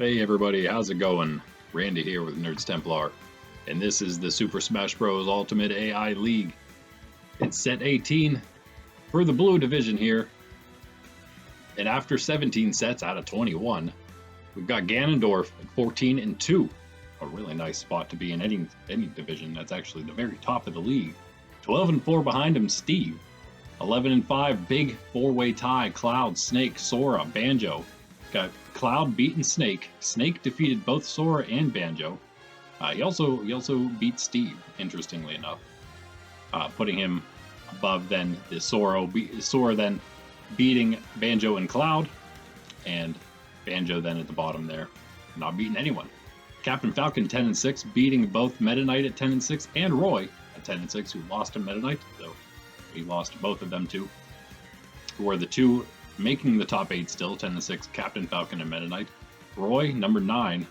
Hey everybody, how's it going? Randy here with Nerds Templar, and this is the Super Smash Bros. Ultimate AI League. It's set 18 for the blue division here, and after 17 sets out of 21, we've got Ganondorf at 14-2. A really nice spot to be in any division. That's actually the very top of the league. 12-4 behind him, Steve. 11-5, big four-way tie. Cloud, Snake, Sora, Banjo. Got Cloud beating Snake. Snake defeated both Sora and Banjo. He also beat Steve, interestingly enough, putting him above then the Sora then beating Banjo and Cloud, and Banjo then at the bottom there, not beating anyone. Captain Falcon 10-6, beating both Meta Knight at 10-6 and Roy at 10-6, who lost to Meta Knight, so he lost both of them too. Who are the two making the top 8 still, 10-6, Captain Falcon and Meta Knight. Roy, number 9.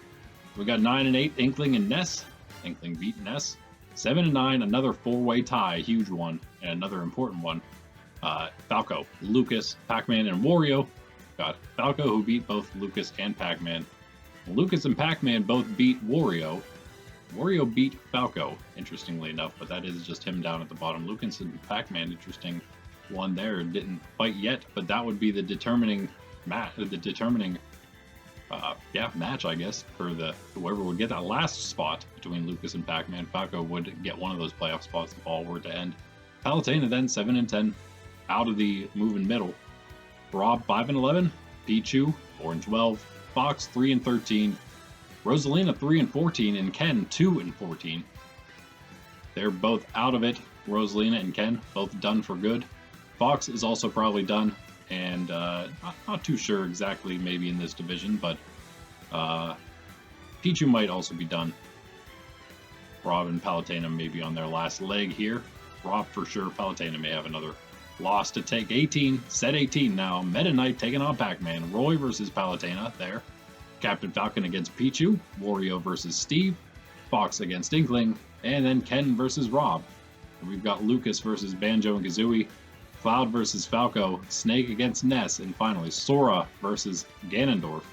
We got 9-8, Inkling and Ness. Inkling beat Ness. 7-9, another four-way tie, huge one, and another important one. Falco, Lucas, Pacman, and Wario. Got Falco, who beat both Lucas and Pacman. Lucas and Pacman both beat Wario. Wario beat Falco, interestingly enough, but that is just him down at the bottom. Lucas and Pacman, interesting one there. Didn't fight yet, but that would be the determining match, match, I guess, for the whoever would get that last spot between Lucas and Pacman. Falco would get one of those playoff spots if all were to end. Palutena then 7-10, out of the moving middle. Rob 5-11, Pichu 4-12, Fox 3-13, Rosalina 3-14, and Ken 2-14. They're both out of it. Rosalina and Ken both done for good. Fox is also probably done, and not too sure exactly maybe in this division, but Pichu might also be done. Rob and Palutena may be on their last leg here. Rob for sure. Palutena may have another loss to take. 18, set 18 now. Meta Knight taking on Pacman. Roy versus Palutena there. Captain Falcon against Pichu. Wario versus Steve. Fox against Inkling. And then Ken versus Rob. And we've got Lucas versus Banjo and Kazooie. Cloud versus Falco, Snake against Ness, and finally Sora versus Ganondorf.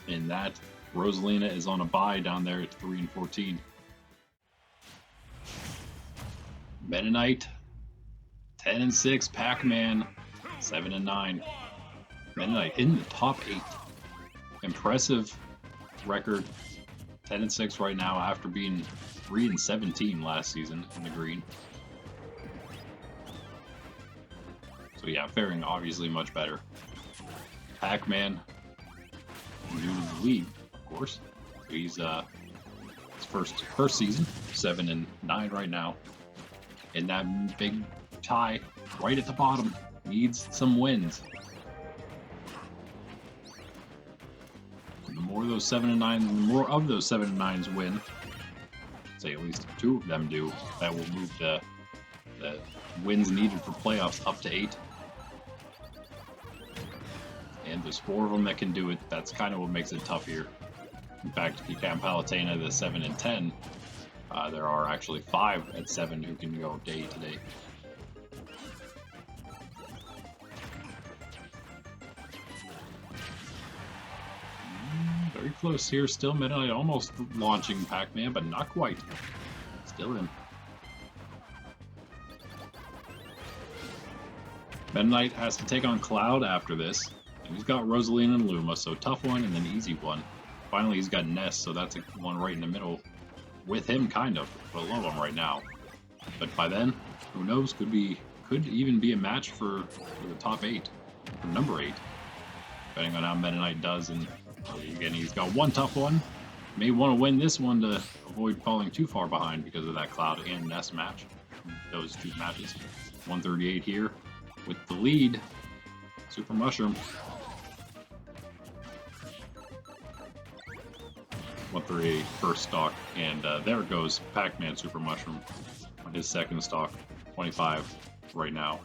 And that Rosalina is on a bye down there at 3-14. Meta Knight 10-6, Pacman 7-9. Meta Knight in the top 8. Impressive record. 10-6 right now after being 3-17 last season in the green. So yeah, faring obviously much better. Pacman, new to the league, of course. So he's his first season, 7-9 right now. In that big tie right at the bottom, needs some wins. The more of those 7-9, the more of those 7-9s win. Say at least 2 of them do. That will move the wins needed for playoffs up to 8. And there's 4 of them that can do it. That's kind of what makes it tough here. In fact, if you count Palutena, the 7-10, there are actually 5 at 7 who can go day to day. Very close here. Still Meta Knight almost launching Pacman, but not quite. Still in. Meta Knight has to take on Cloud after this. And he's got Rosalina and Luma, so tough one and then easy one. Finally, he's got Ness, so that's a one right in the middle with him, kind of, below him right now. But by then, who knows? Could even be a match for the top 8, or number 8, depending on how Meta Knight does. And again, he's got one tough one. May want to win this one to avoid falling too far behind because of that Cloud and Ness match. Those 2 matches. 138 here with the lead. Super Mushroom. 138 first stock, and there goes Pacman Super Mushroom on his second stock. 25 right now,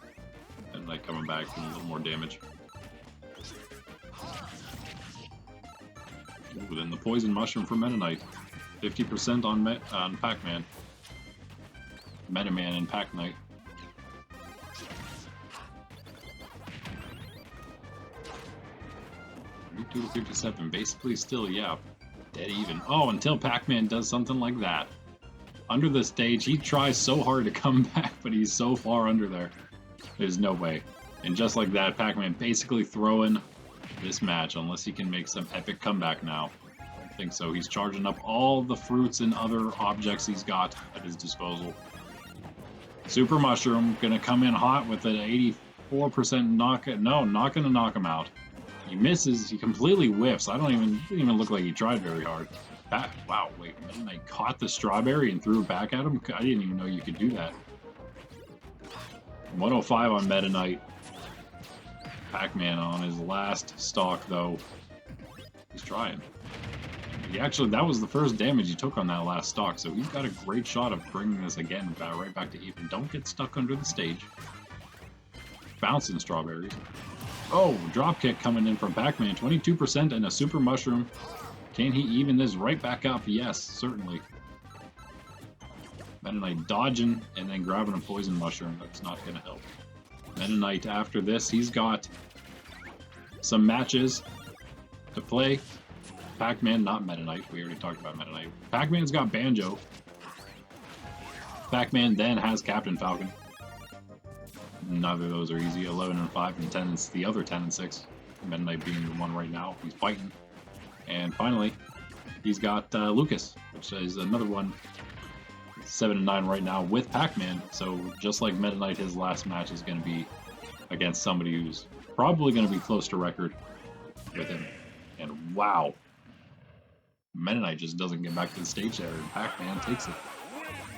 and like coming back with a little more damage. Ooh, then the Poison Mushroom for Meta Knight. 50% on Pacman. Meta Man and Pac Knight. 32 to 57. Basically still, yeah, dead even. Oh, until Pacman does something like that. Under the stage, he tries so hard to come back, but he's so far under there. There's no way. And just like that, Pacman basically throwing this match, unless he can make some epic comeback now. I don't think so. He's charging up all the fruits and other objects he's got at his disposal. Super Mushroom gonna come in hot with an 84% knock. No, not gonna knock him out. He misses. He completely whiffs. Didn't even look like he tried very hard. Wow, wait, and I caught the strawberry and threw it back at him? I didn't even know you could do that. 105 on Meta Knight. Pacman on his last stock, though. He's trying. That was the first damage he took on that last stock, so he's got a great shot of bringing this again right back to even. Don't get stuck under the stage. Bouncing strawberries. Oh, dropkick coming in from Pacman. 22% and a super mushroom. Can he even this right back up? Yes, certainly. Meta Knight dodging and then grabbing a poison mushroom. That's not going to help. Meta Knight after this, he's got some matches to play. Pacman, not Meta Knight. We already talked about Meta Knight. Pacman's got Banjo. Pacman then has Captain Falcon. Neither of those are easy. 11 and 5 and 10 is the other 10 and 6. Meta Knight being the one right now. He's fighting. And finally, he's got Lucas, which is another one. 7 and 9 right now with Pacman. So just like Meta Knight, his last match is going to be against somebody who's probably going to be close to record with him. And wow, Meta Knight just doesn't get back to the stage there, and Pacman takes it.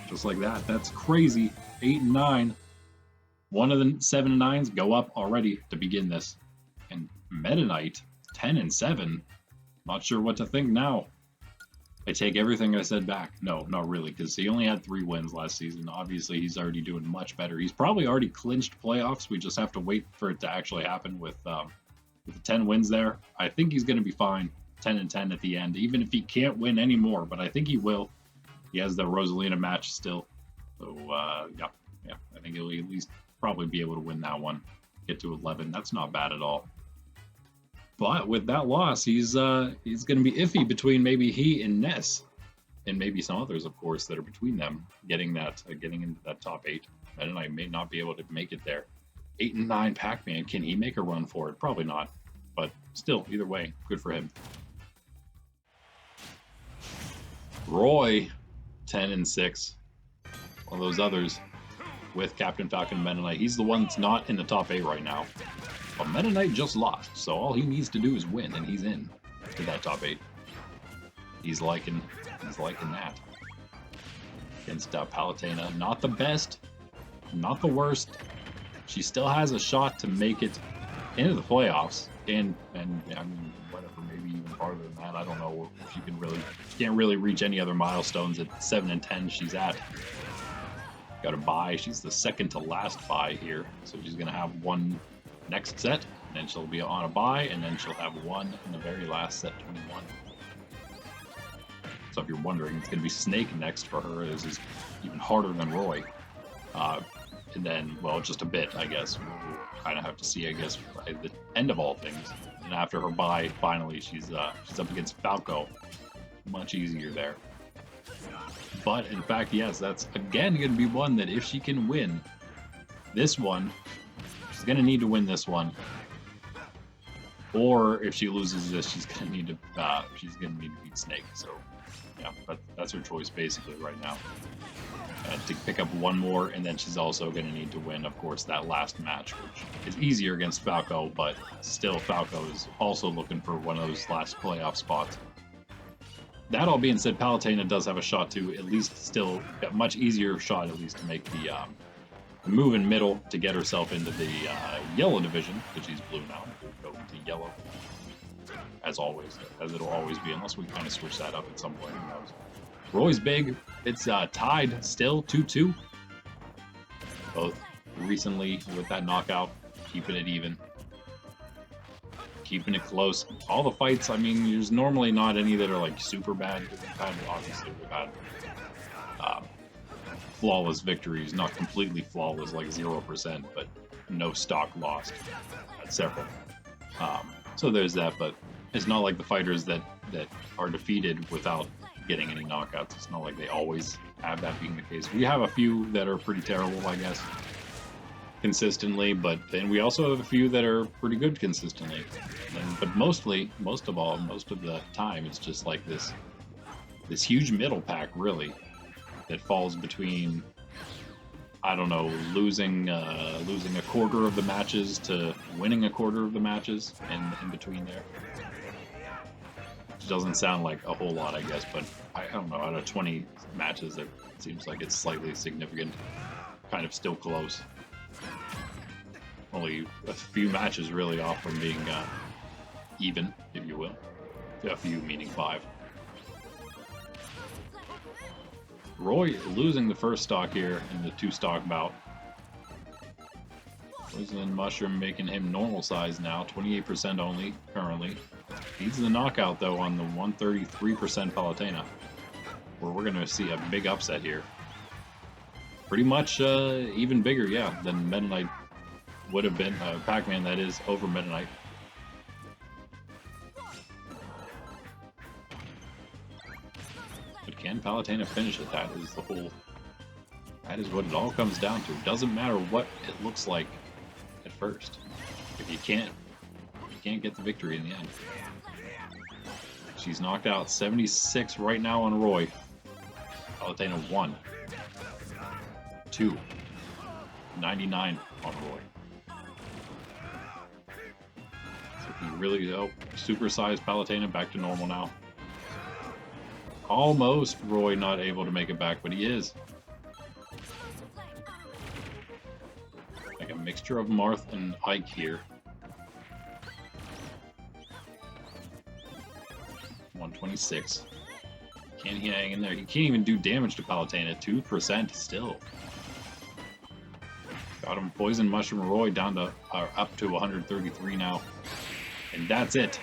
Just like that. That's crazy. 8 and 9. One of the 7 and 9s go up already to begin this. And Meta Knight, 10 and 7. Not sure what to think now. I take everything I said back. No, not really, because he only had 3 wins last season. Obviously, he's already doing much better. He's probably already clinched playoffs. We just have to wait for it to actually happen with the 10 wins there. I think he's going to be fine. 10 and 10 at the end, even if he can't win anymore, but I think he will. He has the Rosalina match still. So, yeah, I think he'll at least probably be able to win that one. Get to 11. That's not bad at all. But with that loss, he's going to be iffy between maybe he and Ness, and maybe some others, of course, that are between them, getting into that top 8. Meta Knight may not be able to make it there. 8 and 9 Pacman, can he make a run for it? Probably not, but still, either way, good for him. Roy, 10 and 6. One of those others with Captain Falcon and Meta Knight. He's the one that's not in the top 8 right now. But Meta Knight just lost, so all he needs to do is win, and he's in to that top 8. He's liking that. Against Palutena, not the best, not the worst. She still has a shot to make it into the playoffs, and I mean, whatever, maybe even farther than that. I don't know if she can't really reach any other milestones at 7 and 10 she's at. Got a bye. She's the second to last bye here, so she's gonna have one next set, and then she'll be on a bye, and then she'll have one in the very last set, 21. So if you're wondering, it's going to be Snake next for her. This is even harder than Roy. And then, well, just a bit, I guess. We'll kind of have to see, I guess, at the end of all things. And after her bye, finally, she's up against Falco. Much easier there. But, in fact, yes, that's, again, going to be one that if she can win this one, she's going to need to win this one. Or if she loses this, she's going to need to beat Snake. So, yeah, that's her choice basically right now. To pick up one more, and then she's also going to need to win, of course, that last match, which is easier against Falco, but still Falco is also looking for one of those last playoff spots. That all being said, Palutena does have a shot to at least still, a much easier shot at least to make the move in middle to get herself into the yellow division, because she's blue now. We'll go into yellow, as always, as it'll always be, unless we kind of switch that up at some point. Who knows? Roy's big. It's tied still, 2-2. Both recently with that knockout, keeping it even, keeping it close. All the fights, I mean, there's normally not any that are like super bad. Obviously, we've had flawless victories, not completely flawless, like 0%, but no stock lost at several. So there's that, but it's not like the fighters that are defeated without getting any knockouts. It's not like they always have that being the case. We have a few that are pretty terrible, I guess, consistently, but then we also have a few that are pretty good consistently. But most of the time, it's just like this huge middle pack, really, that falls between, I don't know, losing a quarter of the matches to winning a quarter of the matches, and in between there. Which doesn't sound like a whole lot, I guess, but I don't know, out of 20 matches, it seems like it's slightly significant. Kind of still close. Only a few matches really off from being even, if you will. A few meaning 5. Roy losing the first stock here in the 2-stock bout. Poison Mushroom making him normal size now, 28% only currently. Needs the knockout though on the 133% Palutena, where we're going to see a big upset here. Pretty much even bigger, yeah, than Meta Knight would have been. Pacman, that is, over Meta Knight. But can Palutena finish it? That is what it all comes down to. Doesn't matter what it looks like at first. If you can't get the victory in the end. She's knocked out 76 right now on Roy. Palutena 1. 2. 99 on Roy. So he really, supersized Palutena back to normal now. Almost Roy not able to make it back, but he is. Like a mixture of Marth and Ike here. 126. Can he hang in there? He can't even do damage to Palutena. 2% still. Got him. Poison Mushroom Roy down to up to 133 now. And that's it.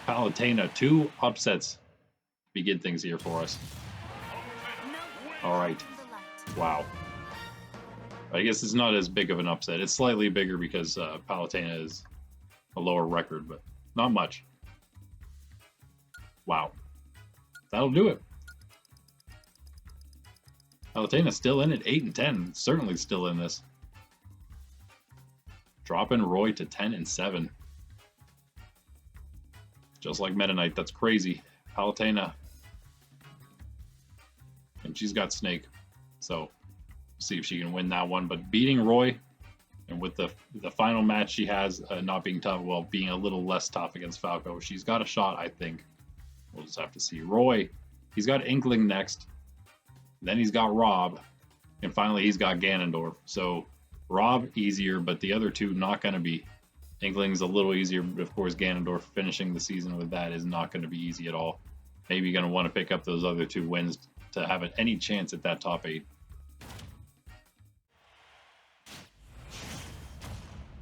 Palutena, 2 upsets begin things here for us. Alright. Wow. I guess it's not as big of an upset. It's slightly bigger because Palutena is a lower record, but not much. Wow. That'll do it. Palutena's still in at 8 and 10. Certainly still in this. Dropping Roy to 10 and 7. Just like Meta Knight, that's crazy. Palutena. And she's got Snake. So, see if she can win that one. But beating Roy, and with the final match she has not being tough, well, being a little less tough against Falco, she's got a shot, I think. We'll just have to see. Roy, he's got Inkling next. Then he's got Rob. And finally, he's got Ganondorf. So, Rob, easier, but the other two, not going to be. Inkling's a little easier, but of course, Ganondorf finishing the season with that is not going to be easy at all. Maybe you're going to want to pick up those other 2 wins to have any chance at that top 8.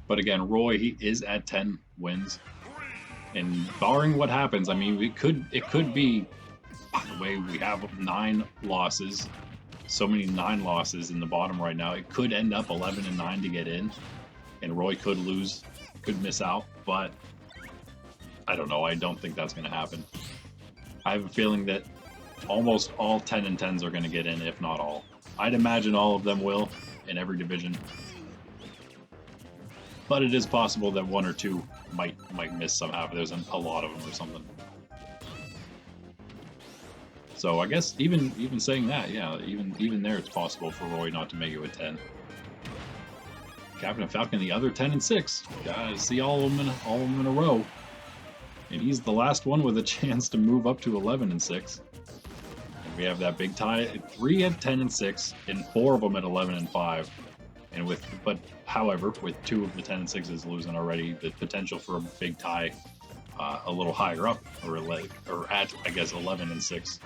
But again, Roy, he is at 10 wins. And barring what happens, I mean, it could be, by the way, we have 9 losses. So many 9 losses in the bottom right now. It could end up 11 and 9 to get in. And Roy could lose, could miss out. But I don't know. I don't think that's going to happen. I have a feeling that almost all 10 and 10s are going to get in, if not all. I'd imagine all of them will in every division. But it is possible that 1 or 2 might miss somehow if there's a lot of them or something. So I guess even saying that, yeah, even there it's possible for Roy not to make it with 10. Captain Falcon, the other 10 and 6. Gotta see all of them in a row. And he's the last one with a chance to move up to 11 and 6. And we have that big tie. 3 at 10 and 6, and 4 of them at 11 and 5. And however, with 2 of the 10 and 6s losing already, the potential for a big tie a little higher up, or at, I guess, 11 and 6.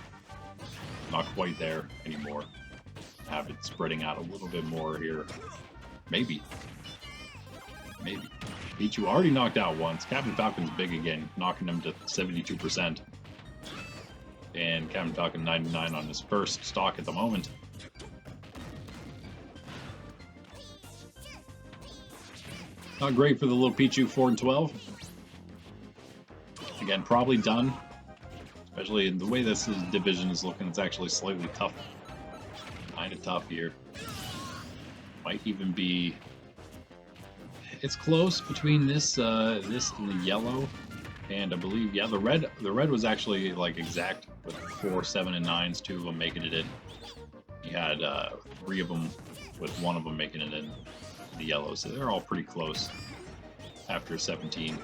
Not quite there anymore. Have it spreading out a little bit more here. Maybe. Pichu already knocked out once. Captain Falcon's big again, knocking him to 72%. And Captain Falcon 99 on his first stock at the moment. Not great for the little Pichu, 4 and 12. Again, probably done. Especially in the way this division is looking, it's actually slightly tough. Kind of tough here. Might even be... It's close between this this and the yellow. And I believe, yeah, the red was actually like exact with 4, 7, and 9s, 2 of them making it in. You had 3 of them with 1 of them making it in the yellow, so they're all pretty close after 17.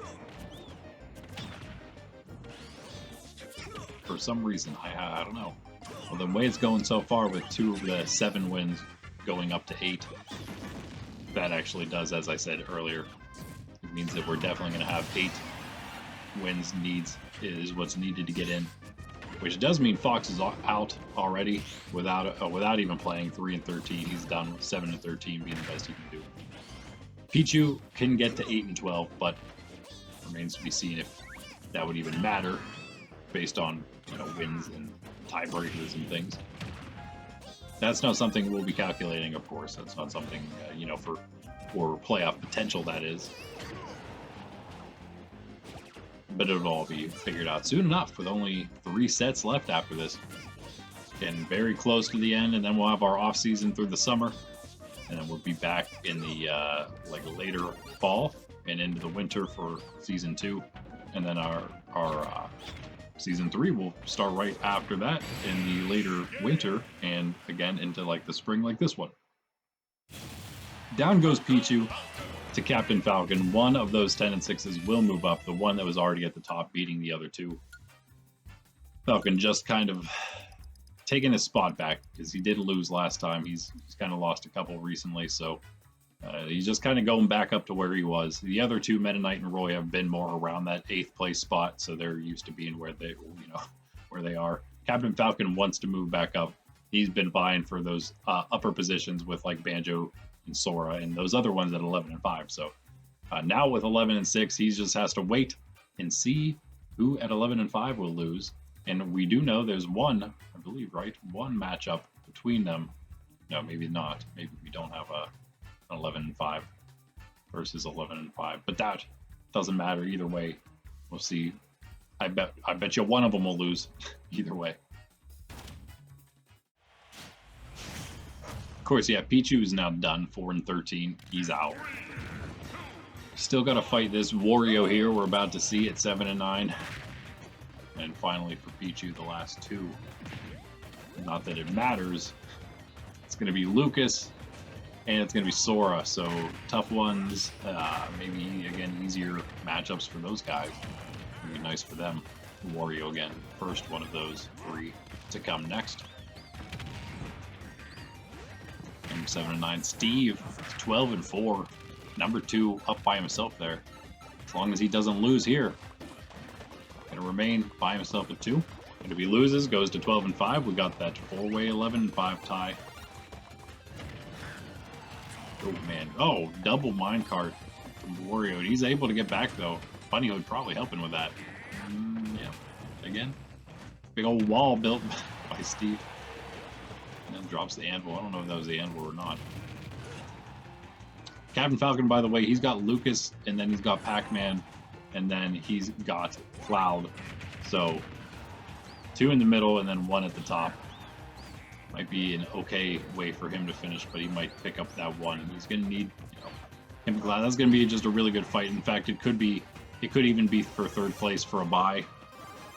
For some reason, I don't know. Well, the way it's going so far with 2 of the 7 wins going up to 8, that actually does, as I said earlier, it means that we're definitely going to have 8 wins is what's needed to get in, which does mean Fox is out already without even playing 3 and 13. He's done with 7 and 13 being the best he can do. Pichu can get to 8 and 12, but remains to be seen if that would even matter based on, you know, wins and tiebreakers and things. That's not something we'll be calculating, of course. That's not something you know, for playoff potential, that is. But it'll all be figured out soon enough, with only 3 sets left after this. Getting very close to the end, and then we'll have our off season through the summer, and then we'll be back in the like later fall and into the winter for season 2, and then our season 3 will start right after that in the later winter, and again into like the spring, like this one. Down goes Pichu to Captain Falcon. One of those 10 and 6s will move up, the one that was already at the top beating the other 2. Falcon just kind of taking his spot back, because he did lose last time. He's kind of lost a couple recently, so he's just kind of going back up to where he was. The other 2, Meta Knight and Roy, have been more around that 8th place spot, so they're used to being where they, you know, where they are. Captain Falcon wants to move back up. He's been vying for those upper positions with like Banjo and Sora and those other ones at 11 and 5. So now with 11 and 6, he just has to wait and see who at 11 and 5 will lose. And we do know there's one, I believe, right? One matchup between them. No, maybe not. Maybe we don't have an 11 and 5 versus 11 and 5. But that doesn't matter either way. We'll see. I bet you one of them will lose either way. Of course, yeah, Pichu is now done, 4 and 13. He's out. Still got to fight this Wario here. We're about to see at 7 and 9. And finally for Pichu, the last 2. Not that it matters. It's going to be Lucas, and it's going to be Sora. So tough ones. Maybe, again, easier matchups for those guys. It'd be nice for them. Wario, again, first one of those 3 to come next. Number 7 and 9, Steve, 12 and 4. Number 2 up by himself there. As long as he doesn't lose here. Gonna remain by himself at 2. And if he loses, goes to 12 and 5. We got that 4-way 11 and 5 tie. Oh man, oh, double minecart from Wario. He's able to get back though. Bunny would probably help him with that. Yeah, again, big old wall built by Steve. And then drops the anvil. I don't know if that was the anvil or not. Captain Falcon, by the way, he's got Lucas, and then he's got Pacman, and then he's got Cloud. So 2 in the middle and then 1 at the top. Might be an okay way for him to finish, but he might pick up that 1. He's going to need, you know, him and Cloud. That's going to be just a really good fight. In fact, it could even be for 3rd place for a bye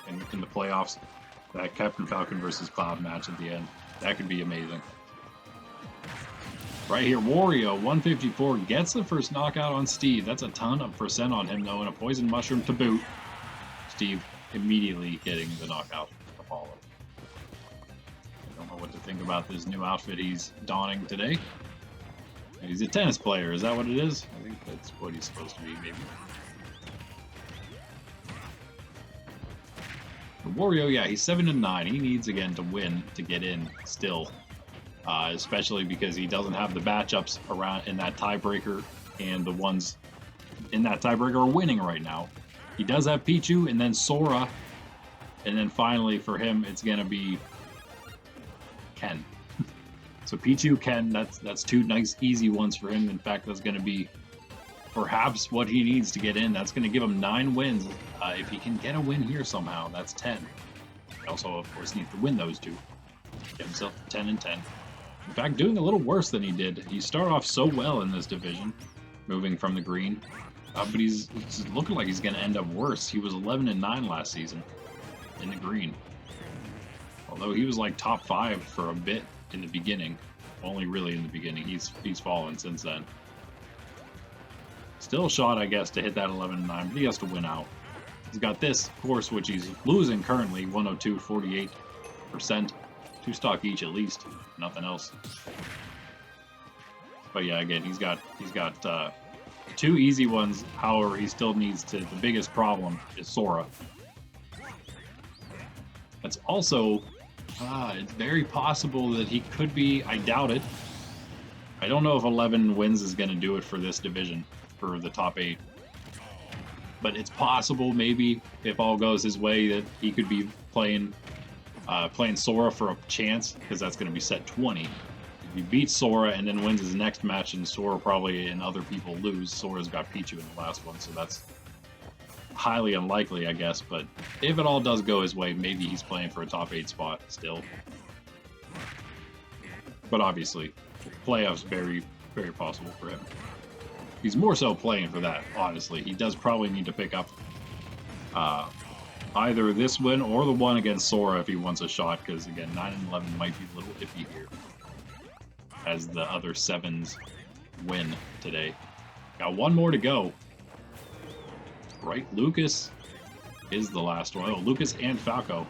in the playoffs. That Captain Falcon versus Cloud match at the end. That could be amazing. Right here, Wario, 154, gets the first knockout on Steve. That's a ton of percent on him, though, and a poison mushroom to boot. Steve immediately getting the knockout to follow. I don't know what to think about this new outfit he's donning today. He's a tennis player, is that what it is? I think that's what he's supposed to be, maybe. Wario, yeah, he's 7 and 9. He needs again to win to get in still, especially because he doesn't have the matchups around in that tiebreaker, and the ones in that tiebreaker are winning right now. He does have Pichu and then Sora, and then finally for him it's gonna be Ken. So Pichu, Ken, that's 2 nice easy ones for him. In fact, that's gonna be perhaps what he needs to get in. That's going to give him 9 wins. If he can get a win here somehow, that's 10. He also, of course, needs to win those 2. Get himself 10 and 10. In fact, doing a little worse than he did. He started off so well in this division, moving from the green. But it's looking like he's going to end up worse. He was 11 and 9 last season in the green. Although he was like top 5 for a bit in the beginning. Only really in the beginning. He's fallen since then. Still a shot, I guess, to hit that 11 and 9, but he has to win out. He's got this, of course, which he's losing currently, 102, 48%. 2 stock each at least, nothing else. But yeah, again, he's got 2 easy ones. However, he still needs to. The biggest problem is Sora. That's also, it's very possible that he could be. I doubt it. I don't know if 11 wins is going to do it for this division, for the top 8. But it's possible, maybe, if all goes his way, that he could be playing Sora for a chance, because that's going to be set 20. If he beats Sora and then wins his next match, and Sora probably and other people lose, Sora's got Pichu in the last one, so that's highly unlikely, I guess. But if it all does go his way, maybe he's playing for a top 8 spot still. But obviously, playoffs very, very possible for him. He's more so playing for that, honestly. He does probably need to pick up either this win or the one against Sora if he wants a shot, because again, 9 and 11 might be a little iffy here, as the other 7s win today. Got 1 more to go. Right, Lucas is the last one. Oh, Lucas and Falco.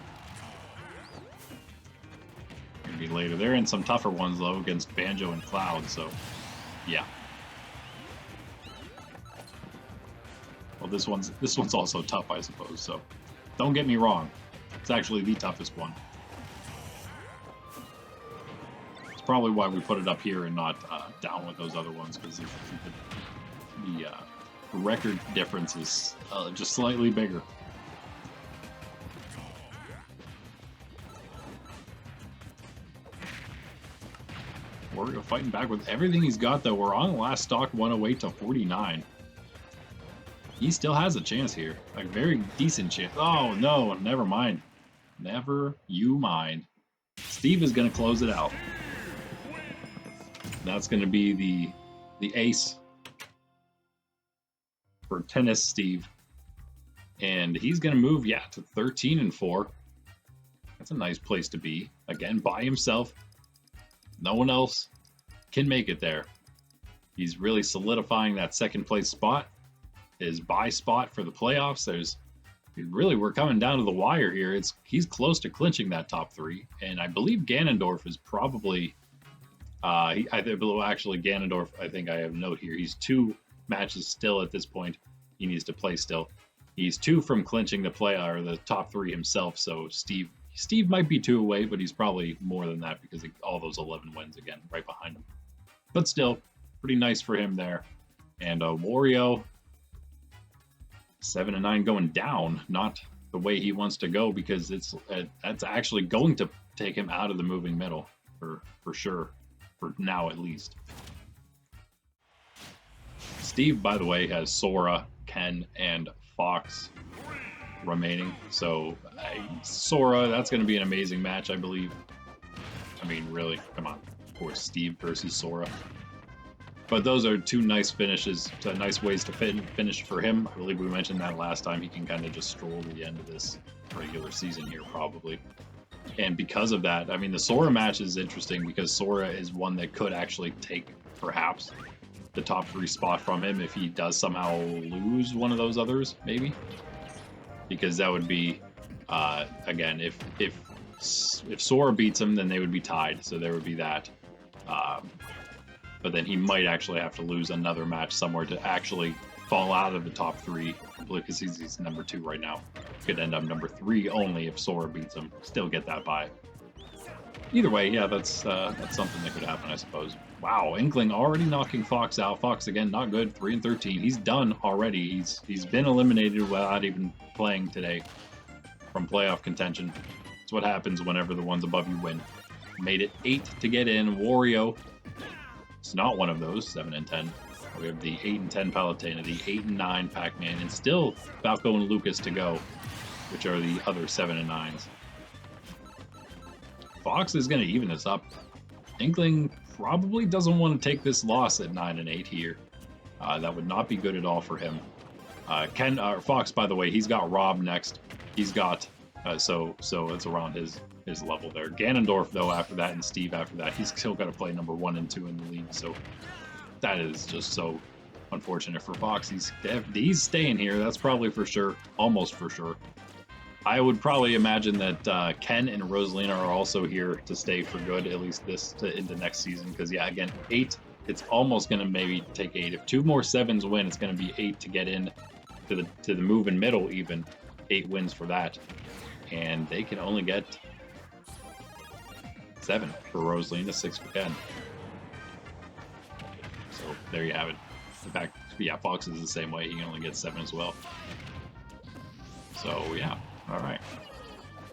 Gonna be later. They're in some tougher ones though, against Banjo and Cloud, so yeah. Well, this one's also tough, I suppose, so don't get me wrong. It's actually the toughest one. It's probably why we put it up here and not down with those other ones, because the record difference is just slightly bigger. Wario fighting back with everything he's got, though. We're on the last stock, 108 to 49. He still has a chance here. A very decent chance. Oh, no, never mind. Never you mind. Steve is going to close it out. That's going to be the ace for Tennis Steve. And he's going to move, yeah, to 13 and 4. That's a nice place to be. Again, by himself. No one else can make it there. He's really solidifying that second place spot. His bye spot for the playoffs. We're coming down to the wire here. He's close to clinching that top 3, and I believe Ganondorf is probably actually Ganondorf, I think I have a note here. He's 2 matches still at this point. He needs to play still. He's 2 from clinching the top 3 himself. So Steve might be 2 away, but he's probably more than that because all those 11 wins again right behind him. But still, pretty nice for him there. And Wario, 7 and 9 going down, not the way he wants to go, because that's actually going to take him out of the moving middle for sure, for now at least. Steve, by the way, has Sora, Ken, and Fox remaining. So Sora, that's going to be an amazing match, I believe. I mean, really, come on. Of course, Steve versus Sora. But those are 2 nice finishes, nice ways to finish for him. I believe we mentioned that last time. He can kind of just stroll to the end of this regular season here, probably. And because of that, I mean, the Sora match is interesting because Sora is one that could actually take, perhaps, the top 3 spot from him if he does somehow lose one of those others, maybe. Because that would be, again, if Sora beats him, then they would be tied. So there would be that. But then he might actually have to lose another match somewhere to actually fall out of the top 3, because he's number 2 right now. Could end up number 3 only if Sora beats him. Still get that bye. Either way, yeah, that's something that could happen, I suppose. Wow, Inkling already knocking Fox out. Fox again, not good. 3 and 13. He's done already. He's been eliminated without even playing today from playoff contention. That's what happens whenever the ones above you win. Made it 8 to get in. Wario. It's not one of those, 7 and 10. We have the 8 and 10 Palutena, the 8 and 9 Pacman, and still Falco and Lucas to go, which are the other 7 and 9s. Fox is going to even us up. Inkling probably doesn't want to take this loss at 9 and 8 here. That would not be good at all for him. Fox, by the way, he's got Rob next. He's got so it's around his level there. Ganondorf though after that, and Steve after that. He's still got to play number 1 and 2 in the league. So that is just so unfortunate for Fox. He's staying here. That's probably for sure, almost for sure. I would probably imagine that Ken and Rosalina are also here to stay for good, at least into next season. Because yeah, again, 8. It's almost going to maybe take 8. If 2 more 7s win, it's going to be 8 to get in to the move in middle. Even 8 wins for that, and they can only get 7 for Rosalina, 6 for Ken. So there you have it. In fact, yeah, Fox is the same way. He can only get 7 as well. So yeah. All right.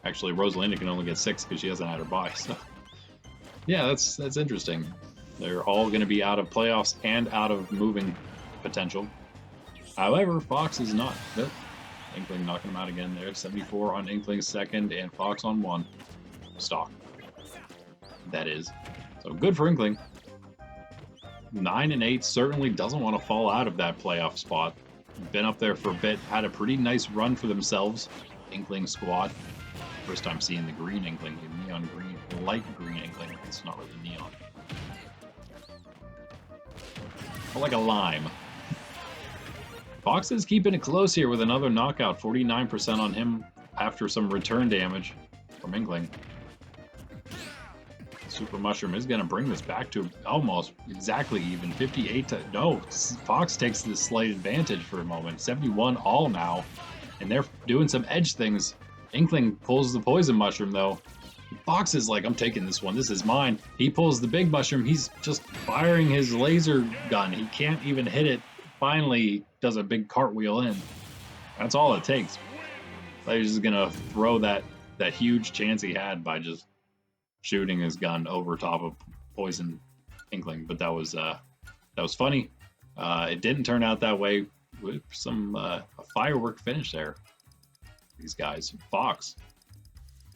Actually, Rosalina can only get 6 because she hasn't had her bye. So, yeah, that's interesting. They're all going to be out of playoffs and out of moving potential. However, Fox is not. Nope. Inkling knocking him out again there. 74 on Inkling's second and Fox on 1. Stock. That is. So good for Inkling. 9 and 8 certainly doesn't want to fall out of that playoff spot. Been up there for a bit. Had a pretty nice run for themselves. Inkling squad. First time seeing the green Inkling, the neon green, light green Inkling. It's not really neon. But like a lime. Fox is keeping it close here with another knockout. 49% on him after some return damage from Inkling. Super Mushroom is going to bring this back to almost exactly even. 58 to... No, Fox takes this slight advantage for a moment. 71 all now. And they're doing some edge things. Inkling pulls the Poison Mushroom, though. Fox is like, I'm taking this one. This is mine. He pulls the big mushroom. He's just firing his laser gun. He can't even hit it. Finally does a big cartwheel in. That's all it takes. He's just going to throw that huge chance he had by just shooting his gun over top of Poison Inkling. But that was funny. It didn't turn out that way. With some a firework finish there. These guys. Fox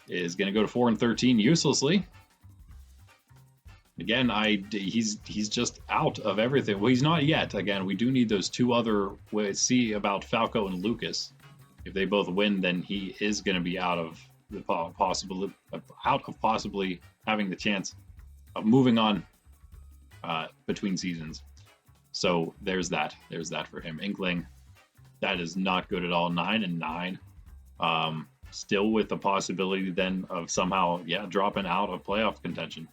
is going to go to 4 and 13 uselessly. Again, he's just out of everything. Well, he's not yet. Again, we do need those 2 other. We'll see about Falco and Lucas. If they both win, then he is going to be out of the possibly having the chance of moving on between seasons. So there's that. There's that for him. Inkling, that is not good at all. 9 and 9. Still with the possibility then of somehow, yeah, dropping out of playoff contention.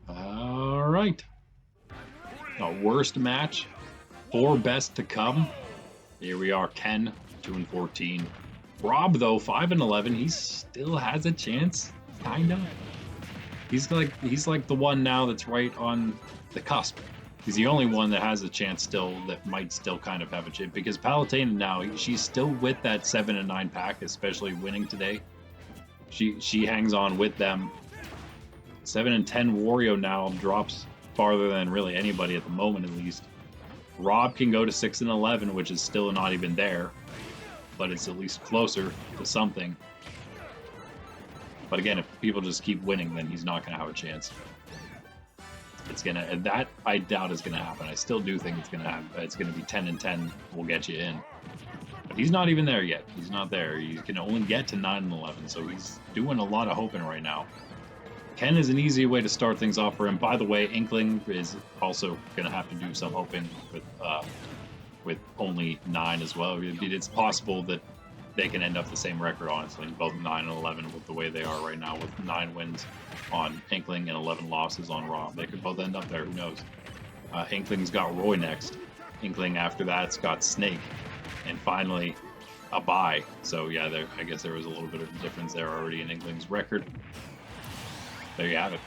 All right. A worst match. 4 best to come. Here we are. Ken, 2 and 14. Rob, though, 5 and 11. He still has a chance. Kind of. He's like the one now that's right on the cusp. He's the only one that has a chance still, that might still kind of have a chance, because Palutena now, she's still with that 7 and 9 pack, especially winning today. She hangs on with them. 7 and 10 Wario now drops farther than really anybody at the moment, at least. Rob can go to 6 and 11, which is still not even there, but it's at least closer to something. But again, if people just keep winning, then he's not going to have a chance. That I doubt is going to happen. I still do think it's going to happen. It's going to be 10 and 10 will get you in. But he's not even there yet. He's not there. You can only get to 9 and 11, so he's doing a lot of hoping right now. Ken is an easy way to start things off for him. By the way, Inkling is also going to have to do some hoping with only 9 as well. It's possible that they can end up the same record, honestly, both 9 and 11 with the way they are right now, with 9 wins on Inkling and 11 losses on Rob. They could both end up there, who knows. Inkling's got Roy next. Inkling after that's got Snake. And finally, a bye. So yeah, I guess there was a little bit of a difference there already in Inkling's record. There you have it.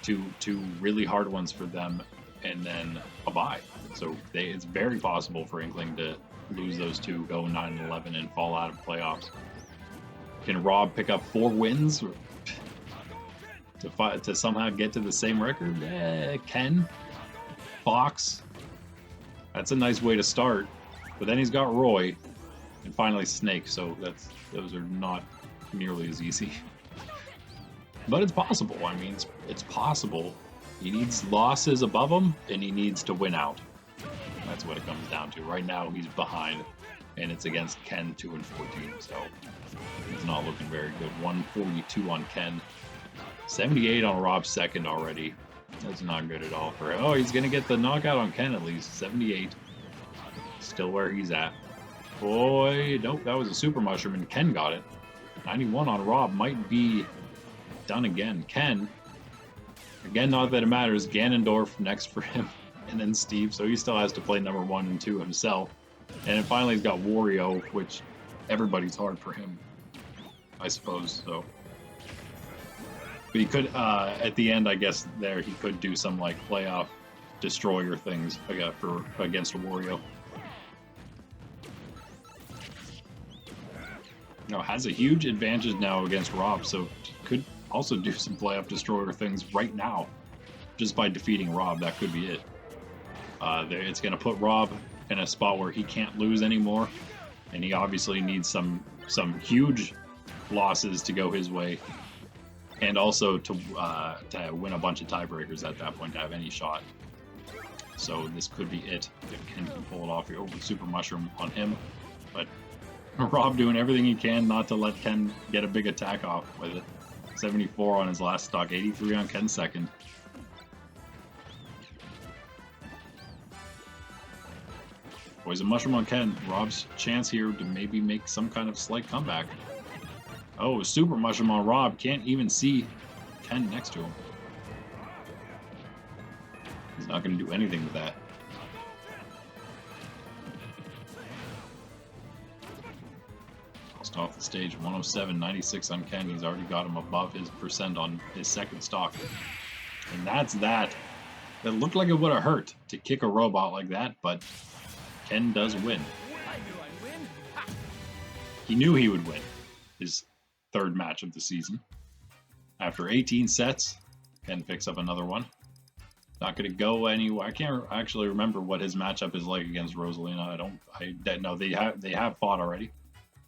Two really hard ones for them, and then a bye. So it's very possible for Inkling to lose those 2, go 9 and 11, and fall out of playoffs. Can Rob pick up 4 wins? to somehow get to the same record. Ken, Fox. That's a nice way to start. But then he's got Roy, and finally Snake. So those are not nearly as easy. But it's possible. I mean, it's possible. He needs losses above him, and he needs to win out. That's what it comes down to. Right now, he's behind, and it's against Ken 2 and 14. So it's not looking very good. 142 on Ken, 78 on Rob second already. That's not good at all for him. Oh, he's gonna get the knockout on Ken at least. 78, still where he's at. Boy, nope, that was a super mushroom, and Ken got it. 91 on Rob, might be done again. Ken, again, not that it matters. Ganondorf next for him, and then Steve. So he still has to play number 1 and 2 himself. And then finally, he's got Wario, which everybody's hard for him, I suppose. So, but he could, at the end, I guess there he could do some like playoff destroyer things against Wario. No, has a huge advantage now against Rob, so could also do some playoff destroyer things right now, just by defeating Rob. That could be it. It's going to put Rob in a spot where he can't lose anymore, and he obviously needs some huge losses to go his way, and also to win a bunch of tiebreakers at that point to have any shot. So this could be it if Ken can pull it off here. Oh, super mushroom on him, but Rob doing everything he can not to let Ken get a big attack off with it. 74 on his last stock, 83 on Ken's second. Poison mushroom on Ken. Rob's chance here to maybe make some kind of slight comeback. Oh, super mushroom on Rob. Can't even see Ken next to him. He's not going to do anything with that. Off the stage, 107, 96 on Ken. He's already got him above his percent on his second stock. And that's that. It looked like it would have hurt to kick a robot like that, but Ken does win. I knew I'd win. Ha! He knew he would win his third match of the season. After 18 sets, Ken picks up another one. Not going to go anywhere. I can't actually remember what his matchup is like against Rosalina. No, they have fought already.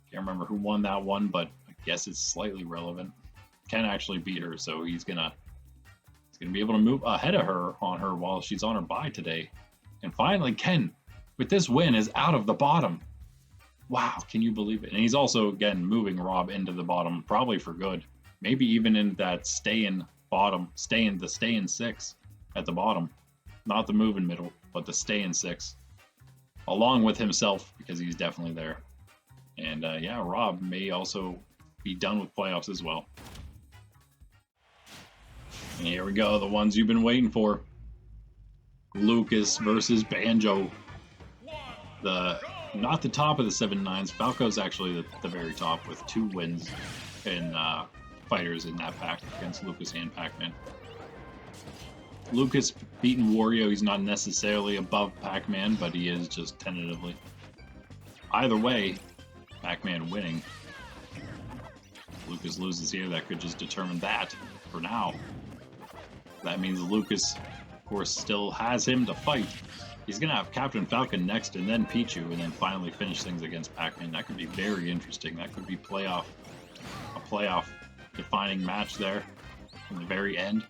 Can't remember who won that one, but I guess it's slightly relevant. Ken actually beat her, so he's gonna be able to move ahead of her on her while she's on her bye today. And finally, Ken, with this win, is out of the bottom. Wow, can you believe it? And he's also again moving Rob into the bottom, probably for good. Maybe even in that stay in 6 at the bottom, not the move in middle, but the stay in 6, along with himself, because he's definitely there. And yeah, Rob may also be done with playoffs as well. And here we go, the ones you've been waiting for. Lucas versus Banjo. Not the top of the 7-9s. Falco's actually the very top with 2 wins in fighters in that pack against Lucas and Pacman. Lucas beating Wario. He's not necessarily above Pacman, but he is just tentatively. Either way, Pacman winning. Lucas loses here, that could just determine that for now. That means Lucas, of course, still has him to fight. He's going to have Captain Falcon next, and then Pichu, and then finally finish things against Pacman. That could be very interesting. That could be a playoff defining match there in the very end.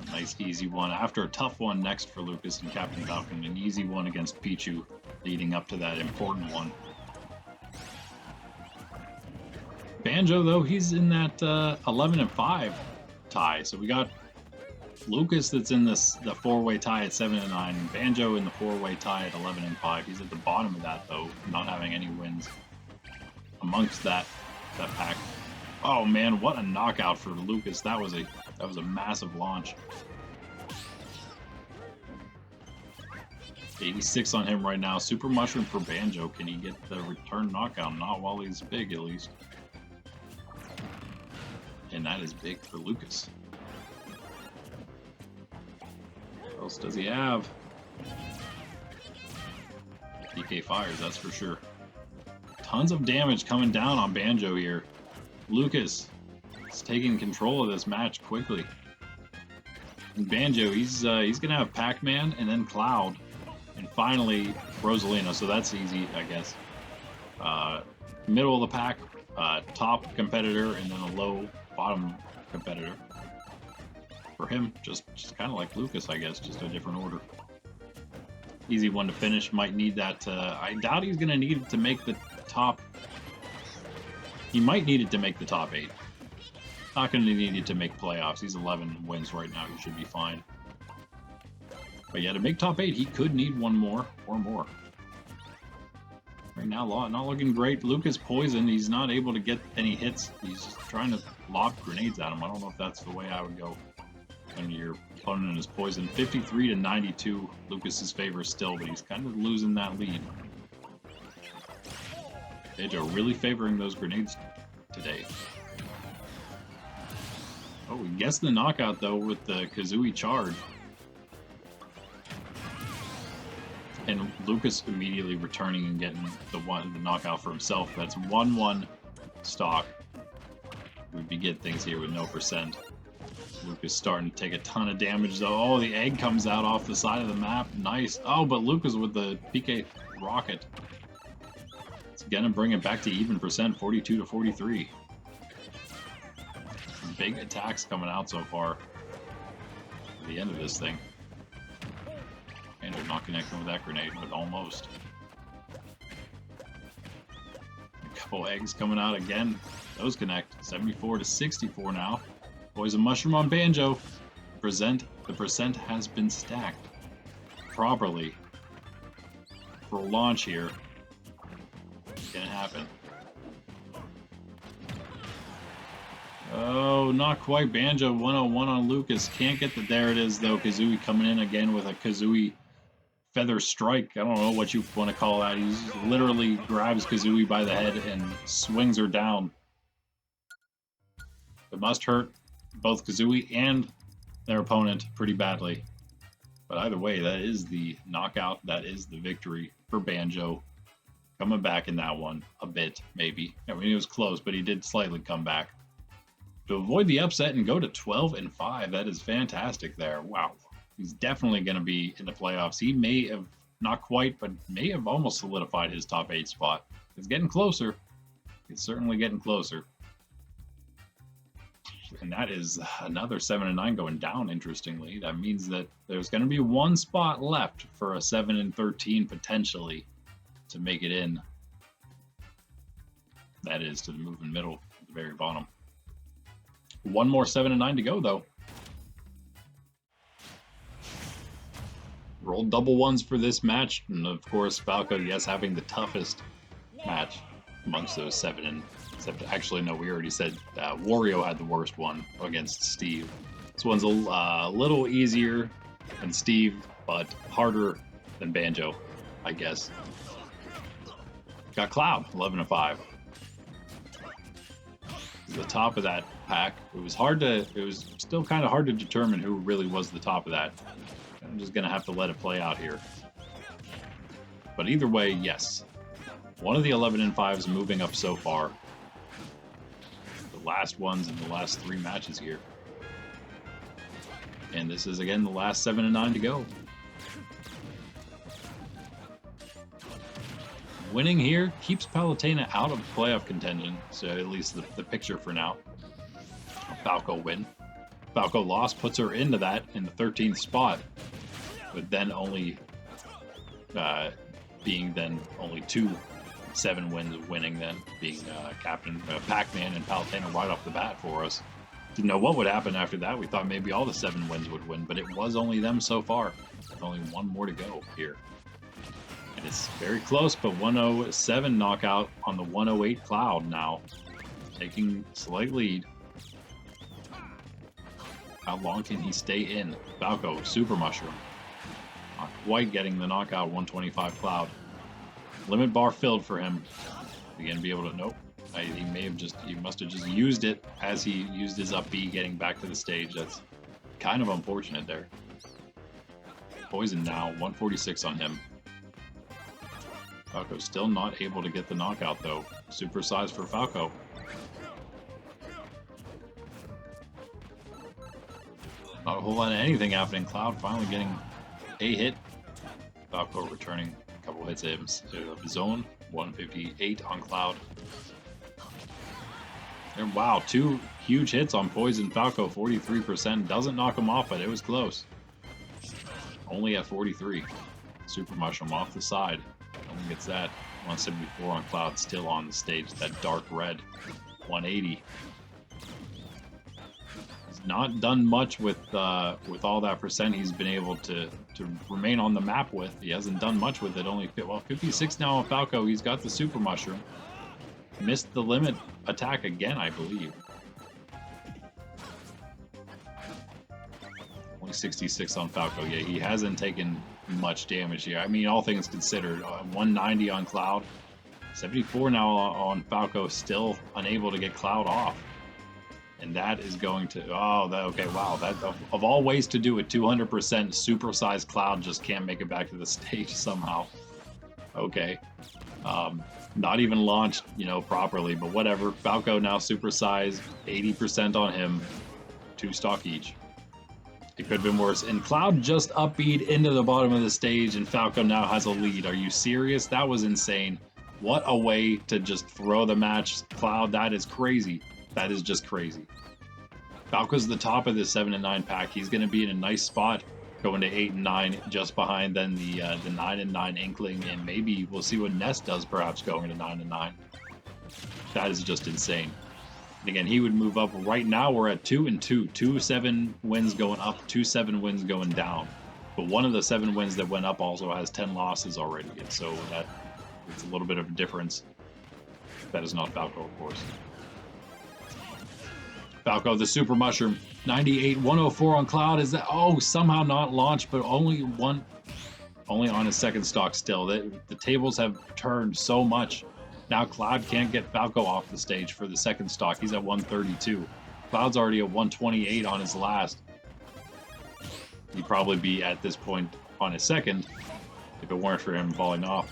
A nice easy one. After a tough one next for Lucas and Captain Falcon, an easy one against Pichu, leading up to that important one. Banjo, though, he's in that 11 and 5 tie. So we got Lucas that's in the 4-way tie at 7 and 9, and Banjo in the 4-way tie at 11 and 5. He's at the bottom of that, though, not having any wins amongst that pack. Oh man, what a knockout for Lucas! That was a massive launch. 86 on him right now. Super mushroom for Banjo. Can he get the return knockout? Not while he's big, at least. And that is big for Lucas. What else does he have? DK fires, that's for sure. Tons of damage coming down on Banjo here. Lucas He's taking control of this match quickly. And Banjo, he's gonna have Pacman and then Cloud, and finally Rosalina. So that's easy, I guess. Middle of the pack, top competitor, and then a low bottom competitor. For him, just kind of like Lucas, I guess, just a different order. Easy one to finish. Might need that. I doubt he's gonna need it to make the top. He might need it to make the top 8. Not gonna need it to make playoffs. He's 11 wins right now. He should be fine. But yeah, to make top 8, he could need one more or more. Right now, not looking great. Lucas poisoned. He's not able to get any hits. He's just trying to lob grenades at him. I don't know if that's the way I would go when your opponent is poisoned. 53 to 92. Lucas's favor still, but he's kind of losing that lead. Banjo really favoring those grenades today. Oh, we guessed the knockout though with the Kazooie charge. And Lucas immediately returning and getting the knockout for himself. That's 1-1 stock. We'd be getting things here with no percent. Lucas starting to take a ton of damage though. Oh, the egg comes out off the side of the map. Nice. Oh, but Lucas with the PK rocket. It's gonna bring it back to even percent, 42 to 43. Big attacks coming out so far. At the end of this thing. And they're not connecting with that grenade, but almost. A couple eggs coming out again. Those connect. 74 to 64 now. Poison Mushroom on Banjo. The percent has been stacked properly for launch here. It's gonna happen. Oh, not quite. Banjo 101 on Lucas. Can't get the. There it is though. Kazooie coming in again with a Kazooie Feather Strike. I don't know what you want to call that. He literally grabs Kazooie by the head and swings her down. It must hurt both Kazooie and their opponent pretty badly. But either way, that is the knockout. That is the victory for Banjo. Coming back in that one a bit, maybe. I mean, it was close, but he did slightly come back. To avoid the upset and go to 12-5, that is fantastic there. Wow. He's definitely going to be in the playoffs. He may have, not quite, but may have almost solidified his top 8 spot. It's getting closer. It's certainly getting closer. And that is another 7-9 going down, interestingly. That means that there's going to be one spot left for a 7-13 potentially to make it in. That is to the moving middle at the very bottom. One more 7-9 to go, though. Rolled double ones for this match, and of course, Falco, yes, having the toughest match amongst those 7. Except, actually, no, we already said Wario had the worst one against Steve. This one's a little easier than Steve, but harder than Banjo, I guess. Got Cloud, 11-5. The top of that pack. It was still kind of hard to determine who really was the top of that. I'm just gonna have to let it play out here. But either way, yes. One of the 11-5s moving up so far. The last ones in the last 3 matches here. And this is again the last 7-9 to go. Winning here keeps Palutena out of playoff contention, so at least the picture for now. Falco win. Falco loss puts her into that in the 13th spot, but then only being then only 2 7 wins winning then, being captain Pacman and Palutena right off the bat for us. Didn't know what would happen after that. We thought maybe all the 7 wins would win, but it was only them so far. Only one more to go here. And it's very close, but 107 knockout on the 108 Cloud now. Taking slight lead. How long can he stay in? Falco, Super Mushroom. Not quite getting the knockout, 125 Cloud. Limit bar filled for him. He gonna be able to, nope. He must have just used it as he used his up B getting back to the stage. That's kind of unfortunate there. Poison now, 146 on him. Falco still not able to get the knockout though. Super size for Falco. Not a whole lot of anything happening. Cloud finally getting a hit. Falco returning a couple hits of his own. 158 on Cloud. And wow, 2 huge hits on Poison. Falco, 43%. Doesn't knock him off, but it was close. Only at 43. Super Mushroom off the side. Only gets that. 174 on Cloud, still on the stage. That dark red. 180. He's not done much with all that percent he's been able to remain on the map with. He hasn't done much with it. Only 56 now on Falco. He's got the Super Mushroom. Missed the limit attack again, I believe. Only 66 on Falco. Yeah, he hasn't taken much damage here. I mean, all things considered, 190 on Cloud. 74 now on Falco, still unable to get Cloud off. And that is going to... Oh, okay, wow. That of all ways to do it, 200% supersized Cloud just can't make it back to the stage somehow. Okay. Not even launched, you know, properly, but whatever. Falco now supersized, 80% on him. 2 stock each. It could have been worse. And Cloud just upbeat into the bottom of the stage, and Falco now has a lead. Are you serious? That was insane. What a way to just throw the match. Cloud, that is crazy. That is just crazy. Falco's the top of the 7 and 9 pack. He's going to be in a nice spot going to 8 and 9, just behind then the 9 and 9 Inkling, and maybe we'll see what Ness does, perhaps going to 9 and 9. That is just insane. And again, he would move up. Right now, we're at 2 and 2. 2 7 wins going up, 2 7 wins going down. But one of the 7 wins that went up also has 10 losses already, and so it's a little bit of a difference. That is not Falco, of course. Falco, the Super Mushroom, 98, 104 on Cloud. Is that... Oh, somehow not launched, but only on his second stock still. The tables have turned so much. Now Cloud can't get Falco off the stage for the second stock. He's at 132. Cloud's already at 128 on his last. He'd probably be at this point on his second if it weren't for him falling off.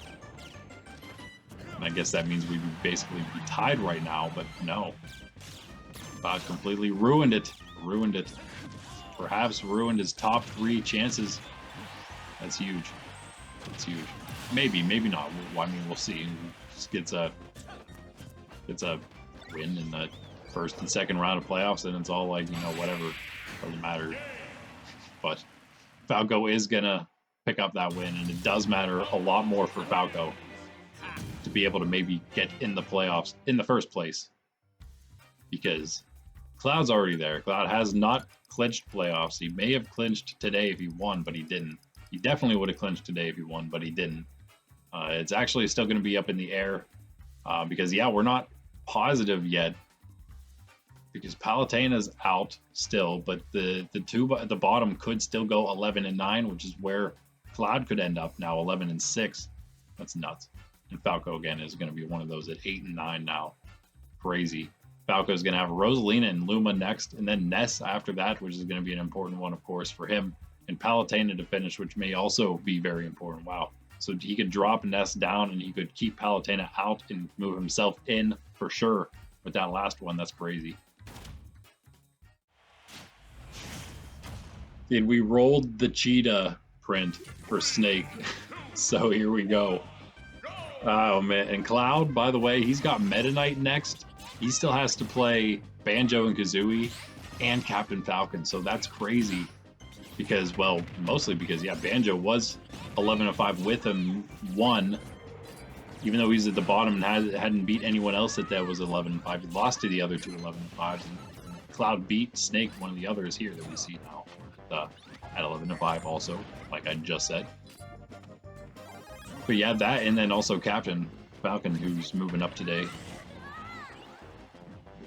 And I guess that means we'd basically be tied right now, but no. Cloud completely ruined it. Ruined it. Perhaps ruined his top 3 chances. That's huge. That's huge. Maybe, maybe not. I mean, we'll see. Just gets a win in the first and second round of playoffs, and it's all like, you know, whatever. Doesn't matter. But Falco is gonna pick up that win, and it does matter a lot more for Falco to be able to maybe get in the playoffs in the first place. Because Cloud's already there. Cloud has not clinched playoffs. He may have clinched today if he won, but he didn't. He definitely would have clinched today if he won, but he didn't. It's actually still going to be up in the air because, yeah, we're not positive yet because Palutena's out still, but the 2 at the bottom could still go 11 and 9, which is where Cloud could end up now, 11 and 6. That's nuts. And Falco, again, is going to be one of those at 8 and 9 now. Crazy. Falco is going to have Rosalina and Luma next, and then Ness after that, which is going to be an important one, of course, for him. And Palutena to finish, which may also be very important. Wow. So he could drop Ness down, and he could keep Palutena out and move himself in for sure. With that last one, that's crazy. And we rolled the cheetah print for Snake. So here we go. Oh, man. And Cloud, by the way, he's got Meta Knight next. He still has to play Banjo and Kazooie and Captain Falcon, so that's crazy. Because, well, mostly because, yeah, Banjo was 11-5 with him, won, even though he's at the bottom and hadn't beat anyone else that was 11-5. He lost to the other 2 11-5s, and Cloud beat Snake, one of the others here that we see now, at 11-5 also, like I just said. But yeah, that, and then also Captain Falcon, who's moving up today.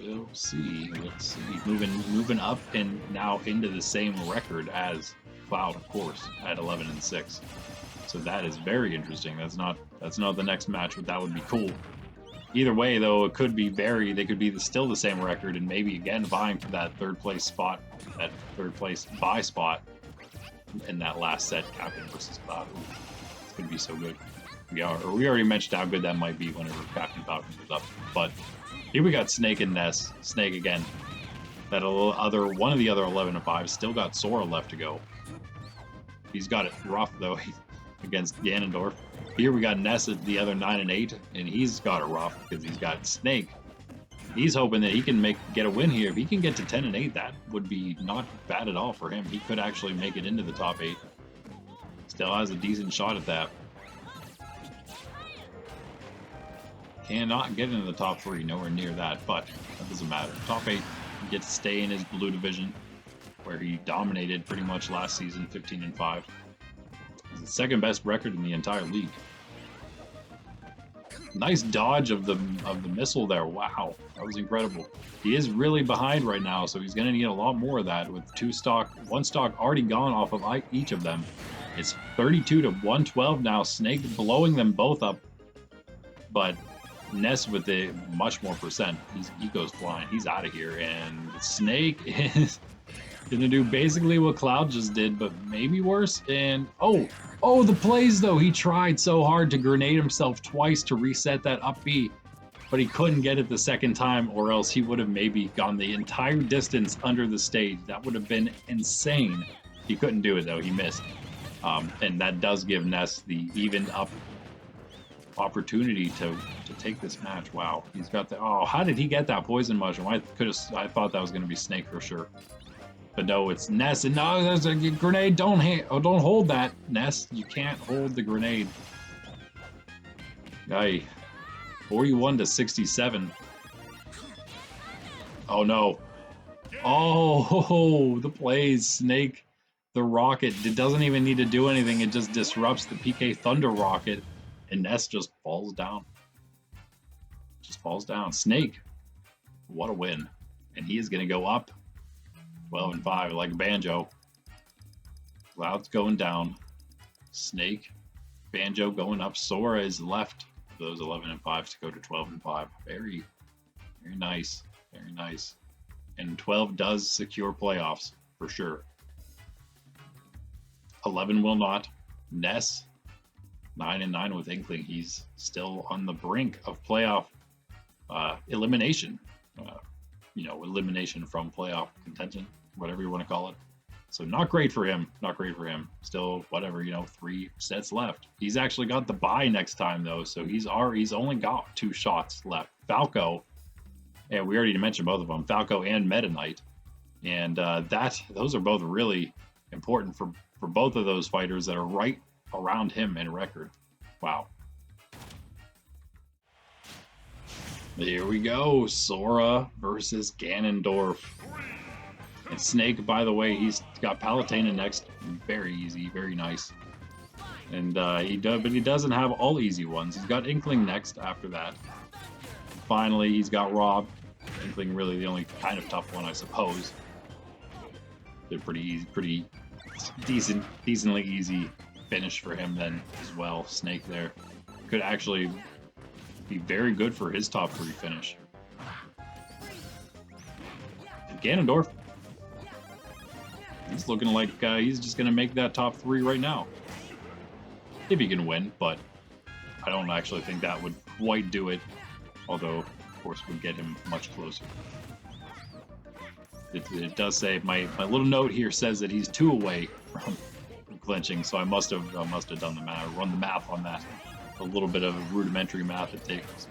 We'll see. Let's see. Moving up and now into the same record as Cloud, of course, at 11 and 6. So that is very interesting. That's not the next match, but that would be cool. Either way, though, it could be they could be still the same record, and maybe again vying for that 3rd place spot, that 3rd place bye spot in that last set, Captain versus Cloud. It's gonna be so good. We already mentioned how good that might be whenever Captain Falcon goes up, but. Here we got Snake and Ness. Snake again. That one of the other 11 and 5 still got Sora left to go. He's got it rough though against Ganondorf. Here we got Ness at the other 9 and 8, and he's got it rough because he's got Snake. He's hoping that he can get a win here. If he can get to 10 and 8, that would be not bad at all for him. He could actually make it into the top 8. Still has a decent shot at that. Cannot get into the top 3, nowhere near that, but that doesn't matter. Top 8, he gets to stay in his blue division, where he dominated pretty much last season, 15 and 5. He's the second best record in the entire league. Nice dodge of the missile there. Wow, that was incredible. He is really behind right now, so he's going to need a lot more of that with one stock already gone off of each of them. It's 32 to 112 now. Snake blowing them both up, but Ness with a much more percent. He goes flying. He's out of here, and Snake is gonna do basically what Cloud just did, but maybe worse. And oh, the plays though. He tried so hard to grenade himself twice to reset that up B, but he couldn't get it the second time, or else he would have maybe gone the entire distance under the stage. That would have been insane. He couldn't do it though. He missed. And that does give Ness the even up opportunity to take this match. Wow, he's got the how did he get that poison mushroom? I thought that was going to be Snake for sure, but no, it's Ness. And no, there's a grenade. Don't hold that, Ness. You can't hold the grenade. Aye, 41 to 67. Oh no. Oh, the plays. Snake, the rocket, it doesn't even need to do anything. It just disrupts the PK Thunder rocket, and Ness just falls down. Just falls down. Snake, what a win. And he is going to go up 12 and 5 like Banjo. Cloud's going down. Snake, Banjo going up. Sora is left for those 11 and 5s to go to 12 and 5. Very, very nice. Very nice. And 12 does secure playoffs for sure. 11 will not. Ness, 9 and 9 with Inkling. He's still on the brink of playoff elimination. Elimination from playoff contention, whatever you want to call it. So not great for him. Not great for him. Still, whatever, 3 sets left. He's actually got the bye next time though, so he's only got 2 shots left. Falco, and we already mentioned both of them, Falco and Meta Knight, and those are both really important for both of those fighters that are right around him in record. Wow. Here we go. Sora versus Ganondorf. And Snake, by the way, he's got Palutena next. Very easy, very nice. And he doesn't have all easy ones. He's got Inkling next after that. Finally, he's got Rob. Inkling really the only kind of tough one, I suppose. They're pretty easy, pretty decently easy finish for him then as well. Snake there could actually be very good for his top 3 finish. And Ganondorf, he's looking like he's just going to make that top 3 right now. If he can win, but I don't actually think that would quite do it. Although, of course, would get him much closer. It does say, my little note here says that he's 2 away from clinching, so I must have done the math, run the math on that. A little bit of rudimentary math it takes.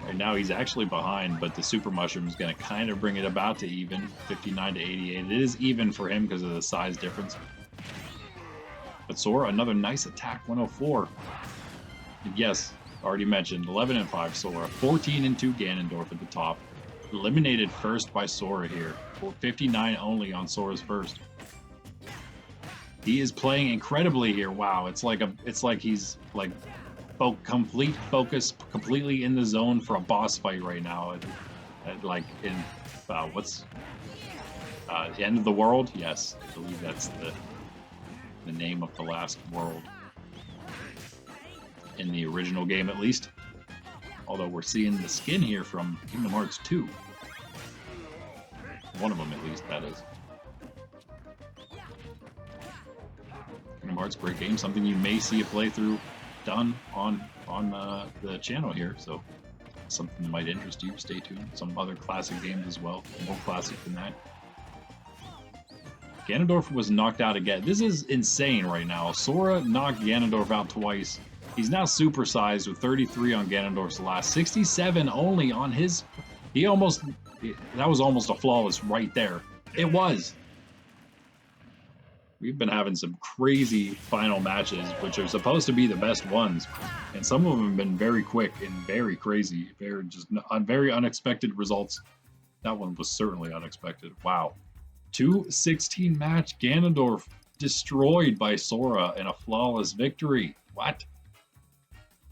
Right now he's actually behind, but the super mushroom is going to kind of bring it about to even, 59 to 88. It is even for him because of the size difference. But Sora, another nice attack, 104. And yes, already mentioned, 11 and 5 Sora, 14 and 2 Ganondorf at the top. Eliminated first by Sora here, for 59 only on Sora's first. He is playing incredibly here. Wow, it's like he's like complete focus, completely in the zone for a boss fight right now. Like in what's the end of the world? Yes, I believe that's the name of the last world in the original game, at least. Although we're seeing the skin here from Kingdom Hearts 2. One of them, at least, that is. Kingdom Hearts, great game. Something you may see a playthrough done on the channel here. So something that might interest you, stay tuned. Some other classic games as well, more classic than that. Ganondorf was knocked out again. This is insane right now. Sora knocked Ganondorf out twice. He's now supersized with 33 on Ganondorf's last, 67 only on his. That was almost a flawless right there. It was. We've been having some crazy final matches, which are supposed to be the best ones, and some of them have been very quick and very crazy, very unexpected results. That one was certainly unexpected. Wow. 2-16 match, Ganondorf destroyed by Sora in a flawless victory. What?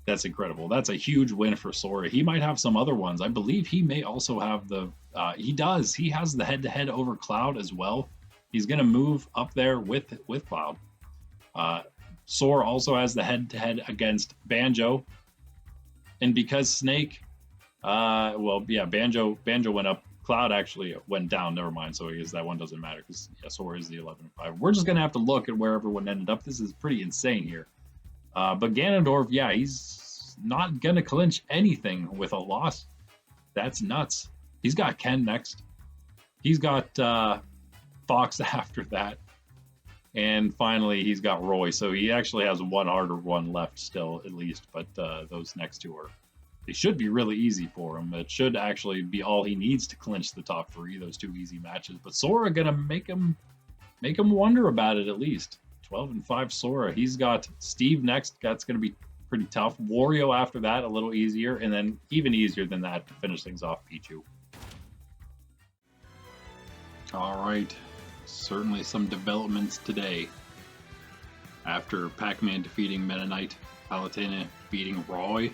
That's incredible. That's a huge win for Sora. He might have some other ones. I believe he may also have the... he does. He has the head-to-head over Cloud as well. He's going to move up there with Cloud. Sora also has the head-to-head against Banjo. And because Snake... Banjo went up. Cloud actually went down. Never mind. So I guess that one doesn't matter because Sora is the 11-5. We're just going to have to look at where everyone ended up. This is pretty insane here. But Ganondorf, he's not going to clinch anything with a loss. That's nuts. He's got Ken next. He's got Fox after that. And finally, he's got Roy. So he actually has one harder one left still, at least. But those next two they should be really easy for him. It should actually be all he needs to clinch the top three, those two easy matches. But Sora going to make him wonder about it at least. 12-5 Sora. He's got Steve next. That's going to be pretty tough. Wario after that, a little easier. And then even easier than that to finish things off, Pichu. All right. Certainly some developments today. After Pacman defeating Meta Knight, Palutena beating Roy,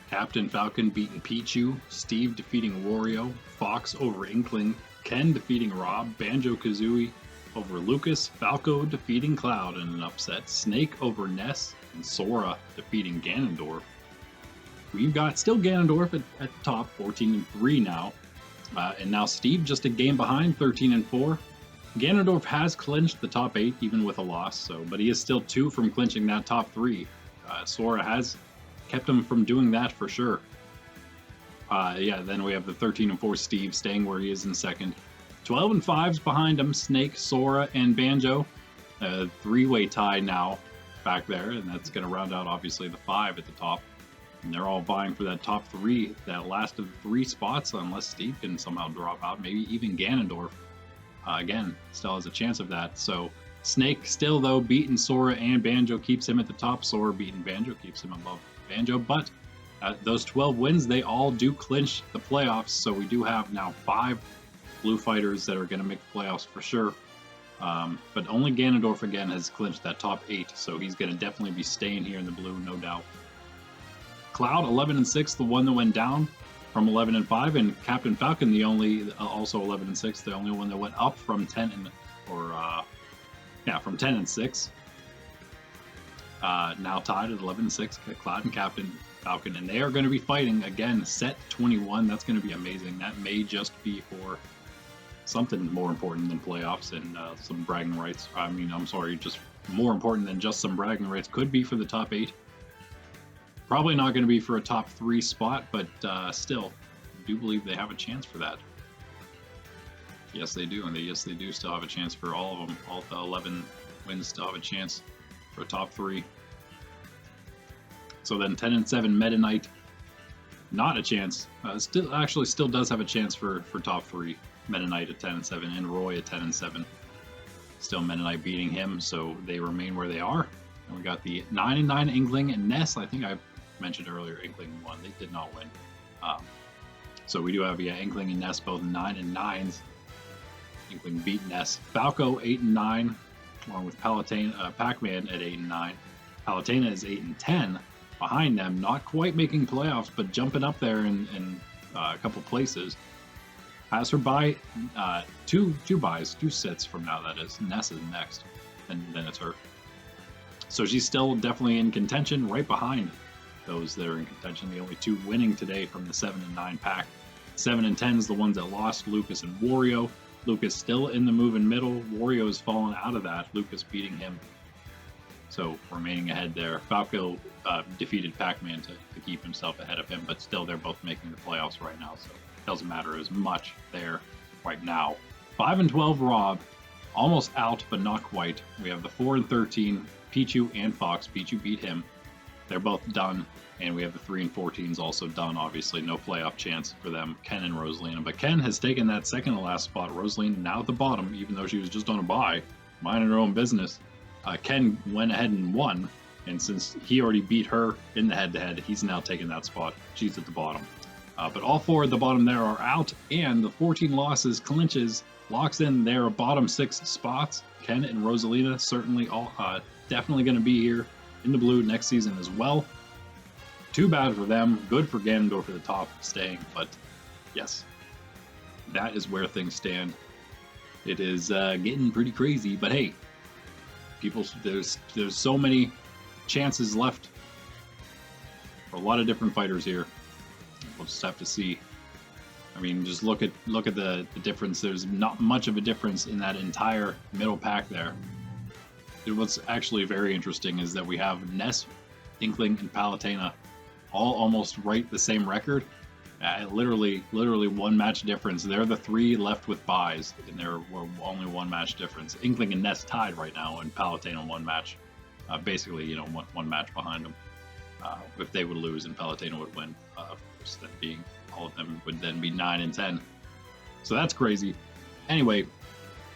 Captain Falcon beating Pichu, Steve defeating Wario, Fox over Inkling, Ken defeating Rob, Banjo-Kazooie over Lucas, Falco defeating Cloud in an upset, Snake over Ness, and Sora defeating Ganondorf. We've got still Ganondorf at the top, 14-3 now, and now Steve just a game behind, 13-4. Ganondorf has clinched the top 8 even with a loss, but he is still 2 from clinching that top 3. Sora has kept him from doing that for sure. Then we have the 13-4 Steve staying where he is in second. 12-5's behind him, Snake, Sora, and Banjo. Three-way tie now back there, and that's going to round out obviously the 5 at the top. And they're all vying for that top 3, that last of the 3 spots, unless Steve can somehow drop out. Maybe even Ganondorf, again, still has a chance of that. So Snake still, though, beating Sora and Banjo keeps him at the top. Sora beating Banjo keeps him above Banjo, but those 12 wins, they all do clinch the playoffs, so we do have now 5 blue fighters that are going to make the playoffs for sure. But only Ganondorf again has clinched that top 8, so he's going to definitely be staying here in the blue, no doubt. Cloud 11-6, the one that went down from 11-5, and Captain Falcon the only also 11-6, the only one that went up from 10-6. Now tied at 11-6, Cloud and Captain Falcon, and they are going to be fighting again. Set 21. That's going to be amazing. That may just be for something more important than playoffs and some bragging rights. Just more important than just some bragging rights. Could be for the top 8. Probably not going to be for a top 3 spot, but still, I do believe they have a chance for that. Yes, they do, and they do still have a chance for all of them. All the 11 wins still have a chance for a top 3. So then 10-7 Meta Knight, not a chance. Still does have a chance for top 3. Meta Knight at 10-7 and Roy at 10-7. Still Meta Knight beating him, so they remain where they are. And we got the 9-9 Inkling and Ness. I think I mentioned earlier Inkling won. They did not win. So we do have Inkling and Ness both 9-9s. Inkling beat Ness. Falco 8-9, along with Pacman at 8-9. Palutena is 8-10. Behind them, not quite making playoffs, but jumping up there in a couple places. Has her by two sets from now, that is. Ness is next, and then it's her. So she's still definitely in contention, right behind those that are in contention. The only 2 winning today from the 7 and 9 pack. 7 and 10 is the ones that lost, Lucas and Wario. Lucas still in the move in middle. Wario has fallen out of that. Lucas beating him. So remaining ahead there. Falco defeated Pacman to keep himself ahead of him, but still they're both making the playoffs right now, so it doesn't matter as much there right now. 5 and 12 Rob, almost out, but not quite. We have the 4 and 13 Pichu and Fox. Pichu beat him. They're both done. And we have the 3 and 14s also done, obviously. No playoff chance for them, Ken and Rosalina. But Ken has taken that second to last spot. Rosalina now at the bottom, even though she was just on a bye, minding her own business. Ken went ahead and won. And since he already beat her in the head-to-head, he's now taking that spot. She's at the bottom. But all 4 at the bottom there are out. And the 14 losses clinches, locks in their bottom 6 spots. Ken and Rosalina certainly all definitely going to be here in the blue next season as well. Too bad for them. Good for Ganon for the top staying, but yes, that is where things stand. It is getting pretty crazy, but hey, people, there's so many chances left for a lot of different fighters here. We'll just have to see. I mean, just look at the difference. There's not much of a difference in that entire middle pack there. What's actually very interesting is that we have Ness, Inkling, and Palutena all almost right the same record. Literally one match difference. They're the 3 left with buys, and they're only 1 match difference. Inkling and Ness tied right now, and Palutena 1 match. Basically, you know, one match behind them. If they would lose and Palutena would win, of course, that being all of them would then be 9 and 10. So that's crazy. Anyway,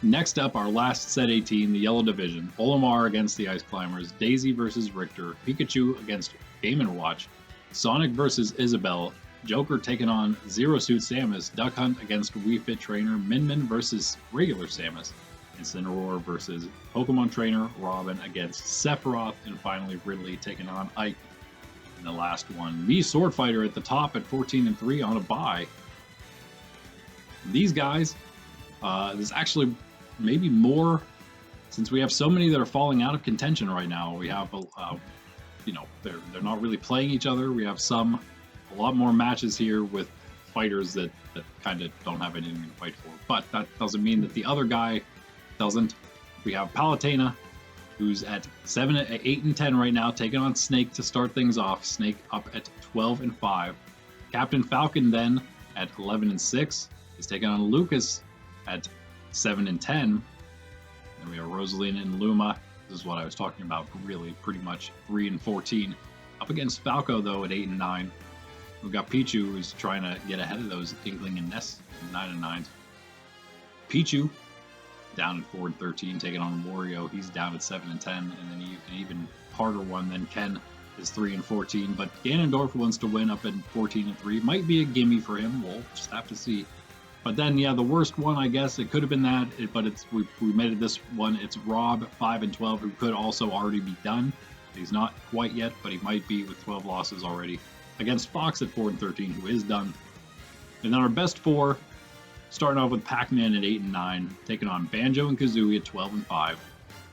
next up, our last set 18, the yellow division. Olimar against the Ice Climbers, Daisy versus Richter, Pikachu against Game & Watch, Sonic versus Isabelle, Joker taking on Zero Suit Samus, Duck Hunt against Wii Fit Trainer, Min Min versus regular Samus, Incineroar versus Pokemon Trainer, Robin against Sephiroth, and finally Ridley taking on Ike. And the last one, me Sword Fighter at the top at 14 and 3 on a bye. These guys, there's actually maybe more, since we have so many that are falling out of contention right now. We have you know, they're not really playing each other. We have a lot more matches here with fighters that kind of don't have anything to fight for. But that doesn't mean that the other guy doesn't. We have Palutena, who's at 8 and 10 right now, taking on Snake to start things off. Snake up at 12 and 5. Captain Falcon then at 11 and 6 is taking on Lucas at 7 and 10. Then we have Rosalina and Luma. This is what I was talking about, really, pretty much 3 and 14. Up against Falco, though, at 8 and 9. We've got Pichu, who's trying to get ahead of those Inkling and Ness, 9 and 9. Pichu, down at 4 and 13, taking on Wario. He's down at 7 and 10. And then an even harder one than Ken is 3 and 14. But Ganondorf wants to win up at 14 and 3. Might be a gimme for him. We'll just have to see. But then, yeah, the worst one, I guess, it could have been that, but we made it this one. It's Rob, 5 and 12, who could also already be done. He's not quite yet, but he might be with 12 losses already. Against Fox at 4 and 13, who is done. And then our best 4, starting off with Pacman at 8 and 9, taking on Banjo and Kazooie at 12 and 5.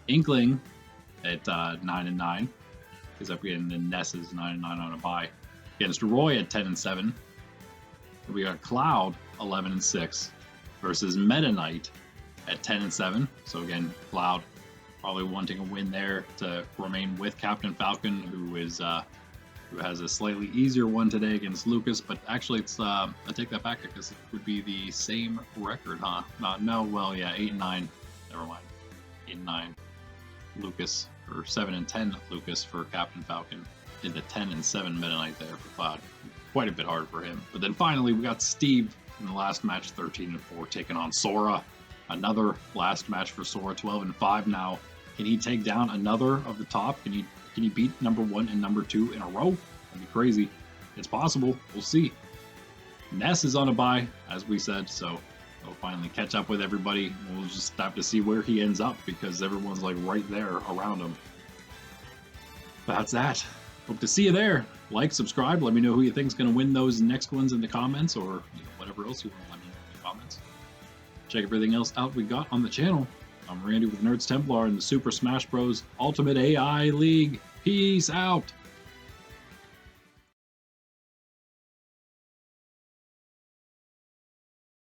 Inkling at 9 and 9, because up again, then Ness is 9 and 9 on a bye. Against Roy at 10 and 7. We got Cloud 11 and 6 versus Meta Knight at 10 and 7. So again, Cloud probably wanting a win there to remain with Captain Falcon, who has a slightly easier one today against Lucas. But actually, it's I take that back because it would be the same record, huh? No, well, yeah, 8 and 9. Never mind, 8 and 9. Lucas, or 7 and 10 Lucas for Captain Falcon. Did the 10 and 7 Meta Knight there for Cloud. Quite a bit hard for him. But then finally, we got Steve in the last match, 13 and 4, taking on Sora. Another last match for Sora, 12 and 5 now. Can he take down another of the top? Can he beat number 1 and number 2 in a row? That'd be crazy. It's possible. We'll see. Ness is on a bye, as we said, so he'll finally catch up with everybody. We'll just have to see where he ends up, because everyone's like right there around him. That's that. Hope to see you there. Like, subscribe, let me know who you think is going to win those next ones in the comments, or whatever else you want to let me know in the comments. Check everything else out we got on the channel. I'm Randy with Nerds Templar in the Super Smash Bros. Ultimate AI League. Peace out!